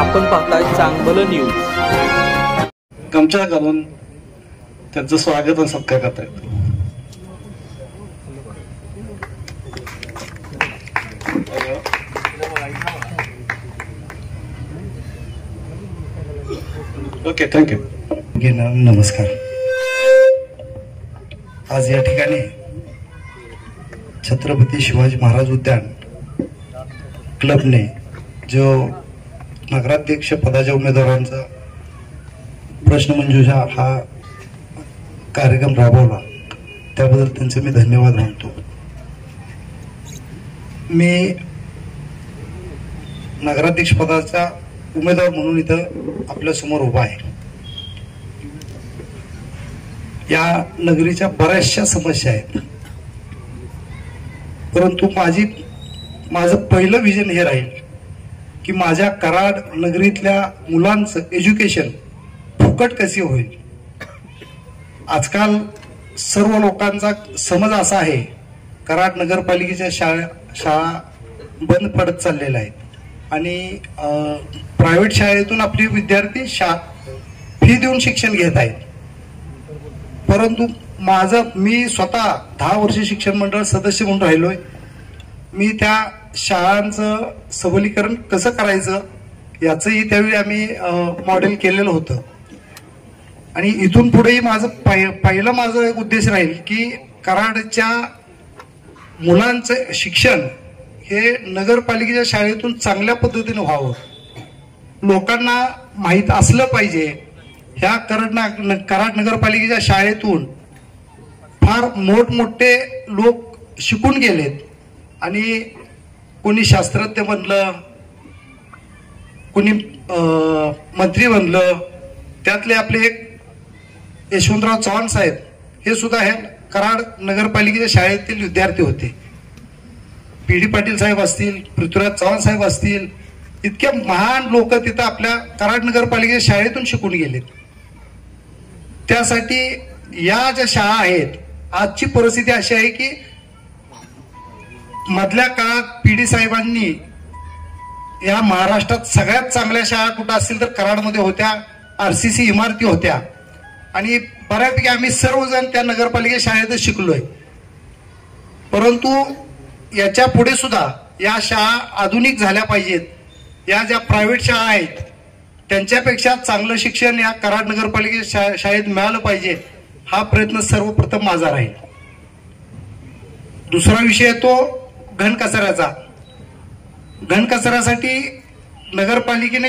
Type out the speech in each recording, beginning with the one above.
आपण पाहताय चांगलं न्यूज. गमछा घालून त्यांचं स्वागत आणि सत्कार करतायत. Okay, thank you. नमस्कार. आज या ठिकाणी छत्रपती शिवाजी महाराज उद्यान क्लबने जो नगराध्यक्ष पदाच्या उमेदवारांचा प्रश्नमंजुषा हा कार्यक्रम राबवला त्याबद्दल त्यांचे मी धन्यवाद मानतो. मी नगराध्यक्ष पदाचा उमेदवार म्हणून इथं आपल्या समोर उभा आहे. या नगरीच्या बऱ्याचशा समस्या आहेत, परंतु माझं पहिलं विजन हे राहील की माझ्या कराड नगरीतल्या मुलांचं एज्युकेशन फुकट कसे होईल. आजकाल सर्व लोकांचा समज असा आहे कराड नगरपालिकेच्या शाळा बंद पडत चाललेल्या आहेत आणि प्रायव्हेट शाळेतून आपले विद्यार्थी फी देऊन शिक्षण घेत आहेत. परंतु मी स्वतः 10 वर्ष शिक्षण मंडळ सदस्य म्हणून राहिलोय. मी त्या शाळांचं सबलीकरण कसं करायचं याचंही त्यावेळी आम्ही मॉडेल केलेलं होतं आणि इथून पुढेही माझं एक उद्देश राहील की कराडच्या मुलांचं शिक्षण हे नगरपालिकेच्या शाळेतून चांगल्या पद्धतीने व्हावं. लोकांना माहीत असलं पाहिजे ह्या कराड नगरपालिकेच्या शाळेतून फार मोठमोठे लोक शिकून गेलेत आणि कोणी शास्त्रज्ञ बनलं, कोणी मंत्री बनलं. त्यातले आपले एक यशवंतराव चव्हाण साहेब हे सुद्धा हे कराड नगरपालिकेच्या शाळेतील विद्यार्थी होते. पी.डी. पाटील साहेब असतील, पृथ्वीराज चव्हाण साहेब असतील, इतक्या महान लोक तिथं आपल्या कराड नगरपालिकेच्या शाळेतून शिकून गेलेत. त्यासाठी या ज्या शाळा आहेत, आजची परिस्थिती अशी आहे की मधल्या काळात पी.डी. साहेबांनी या महाराष्ट्रात सगळ्यात चांगल्या शाळा कुठं असतील तर कराडमध्ये होत्या. RCC इमारती होत्या आणि बऱ्यापैकी आम्ही सर्वजण त्या नगरपालिका शाळेतच शिकलोय. परंतु याच्या पुढे सुद्धा या शाळा आधुनिक झाल्या पाहिजेत. या ज्या प्रायव्हेट शाळा आहेत त्यांच्यापेक्षा चांगलं शिक्षण या कराड नगरपालिकेच्या शाळेत मिळालं पाहिजे हा प्रयत्न सर्वप्रथम माझा राहील. दुसरा विषय तो घनकचऱ्याचा. घनकचऱ्यासाठी नगरपालिकेने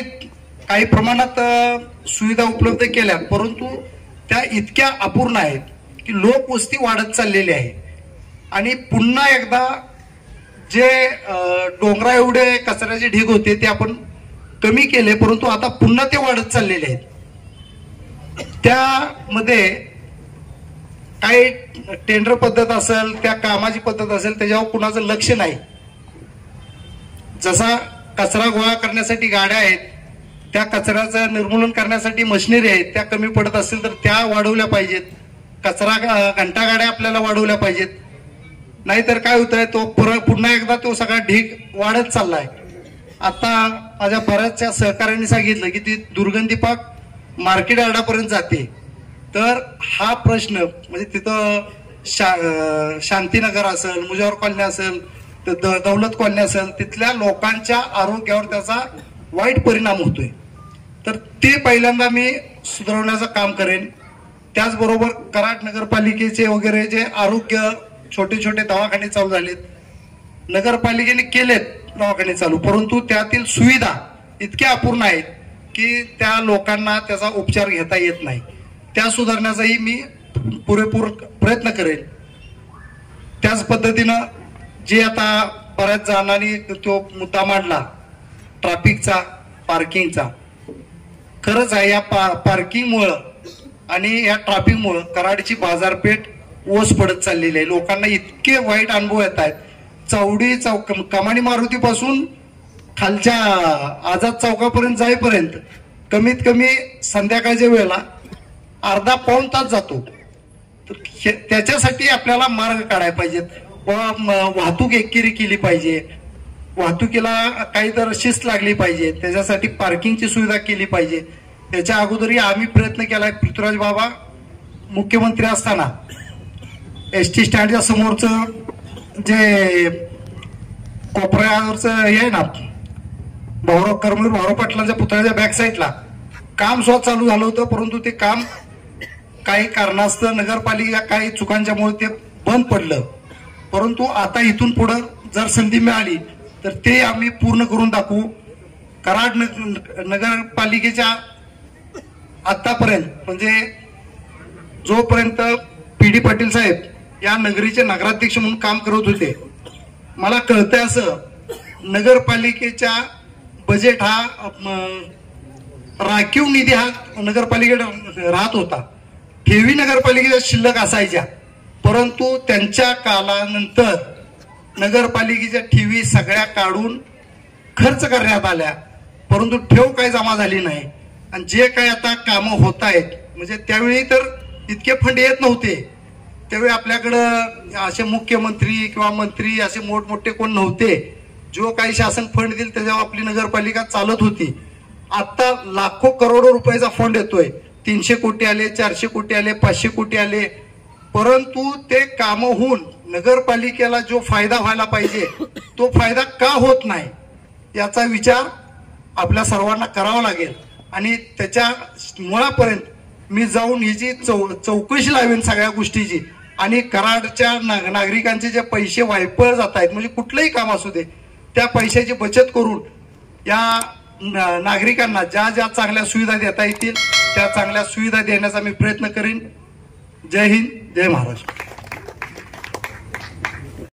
काही प्रमाणात सुविधा उपलब्ध केल्या, परंतु त्या इतक्या अपूर्ण आहेत की लोकवस्ती वाढत चाललेली आहे आणि पुन्हा एकदा जे डोंगरा एवढे कचऱ्याचे ढीग होते ते आपण कमी केले, परंतु आता पुन्हा ते वाढत चाललेले आहेत. त्यामध्ये काही टेंडर पद्धत असेल, त्या कामाची पद्धत असेल, त्याच्यावर कुणाचं लक्ष नाही. जसा कचरा गोळा करण्यासाठी गाड्या आहेत, त्या कचऱ्याचं निर्मूलन करण्यासाठी मशिनरी आहेत, त्या कमी पडत असतील तर त्या वाढवल्या पाहिजेत. कचरा घंटा गाड्या आपल्याला वाढवल्या पाहिजेत. नाहीतर काय होत आहे, तो पुन्हा एकदा तो सगळा ढीग वाढत चाललाय. आता माझ्या बऱ्याचशा सहकार्यांनी सांगितलं की ती दुर्गंधी पाक मार्केट यार्डापर्यंत जाते. तर हा प्रश्न म्हणजे तिथं शांतीनगर असेल, मुजावर कॉलनी असेल, दौलत कॉलनी असेल, तिथल्या लोकांच्या आरोग्यावर त्याचा वाईट परिणाम होतोय. तर ते पहिल्यांदा मी सुधारवण्याचं काम करेन. त्याचबरोबर कराड नगरपालिकेचे वगैरे जे आरोग्य छोटे छोटे दवाखाने चालू झालेत, नगरपालिकेने केलेत दवाखाने चालू, परंतु त्यातील सुविधा इतक्या अपूर्ण आहेत की त्या लोकांना त्याचा उपचार घेता येत नाही. त्या सुधारण्याचाही मी पुरेपूर प्रयत्न करेन. त्याच पद्धतीनं जे आता बऱ्याच जणांनी तो मुद्दा मांडला ट्रॅफिकचा, पार्किंगचा, खरंच आहे या पार्किंगमुळं आणि या ट्रॅफिकमुळं कराडची बाजारपेठ ओस पडत चाललेली आहे. लोकांना इतके वाईट अनुभव येत आहेत. चौडी चौक कमानी मारुती पासून खालच्या आझाद चौकापर्यंत जाईपर्यंत कमीत कमी संध्याकाळच्या वेळेला अर्धा पाऊण तास जातो. तर त्याच्यासाठी आपल्याला मार्ग काढायला पाहिजेत, वाहतूक एकेरी केली पाहिजे. वाहतुकीला काही तर शिस्त लागली पाहिजे, त्याच्यासाठी पार्किंगची सुविधा केली पाहिजे. त्याच्या अगोदरही आम्ही प्रयत्न केलाय. पृथ्वीराज बाबा मुख्यमंत्री असताना एसटी स्टँडच्या समोरचं जे कोपऱ्यावरचं हे आहे ना, कर्मवीर भाऊराव पाटलांच्या पुतळ्याच्या बॅक साईडला काम सुद्धा चालू झालं होतं, परंतु ते काम काही कारणास्तव नगरपालिका काही चुकांच्यामुळे ते बंद पडलं. परंतु आता इथून पुढे जर संधी मिळाली तर ते आम्ही पूर्ण करून दाखवू. कराड नगरपालिकेच्या आतापर्यंत म्हणजे जोपर्यंत PD पाटील साहेब या नगरीचे नगराध्यक्ष म्हणून काम करत होते, मला कळतंय असं नगरपालिकेच्या बजेट हा राखीव निधी हा नगरपालिकेकडे राहत होता. ठेवी नगरपालिकेच्या शिल्लक असायच्या, परंतु त्यांच्या कालानंतर नगरपालिकेच्या ठेवी सगळ्या काढून खर्च करण्यात आल्या, परंतु ठेव काही जमा झाली नाही. आणि जे काही आता कामं होत आहेत, म्हणजे त्यावेळी तर इतके फंड येत नव्हते, त्यावेळी आपल्याकडं असे मुख्यमंत्री किंवा मंत्री असे मोठमोठे कोण नव्हते. जो काही शासन फंड देईल त्याच्यावर आपली नगरपालिका चालत होती. आता लाखो करोडो रुपयाचा फंड येतोय. 300 कोटी आले, 400 कोटी आले, 500 कोटी आले, परंतु ते कामं होऊन नगरपालिकेला जो फायदा व्हायला पाहिजे तो फायदा का होत नाही याचा विचार आपल्या सर्वांना करावा लागेल. आणि त्याच्या मुळापर्यंत मी जाऊन ह्याची चौकशी लावेन सगळ्या गोष्टीची. आणि कराडच्या नागरिकांचे जे पैसे वायपळ जात आहेत, म्हणजे कुठलंही काम असू दे, त्या पैशाची बचत करून या नागरिकांना ज्या ज्या चांगल्या सुविधा देता येतील त्या चांगल्या सुविधा देण्याचा मी प्रयत्न करीन. जय हिंद, जय महाराष्ट्र.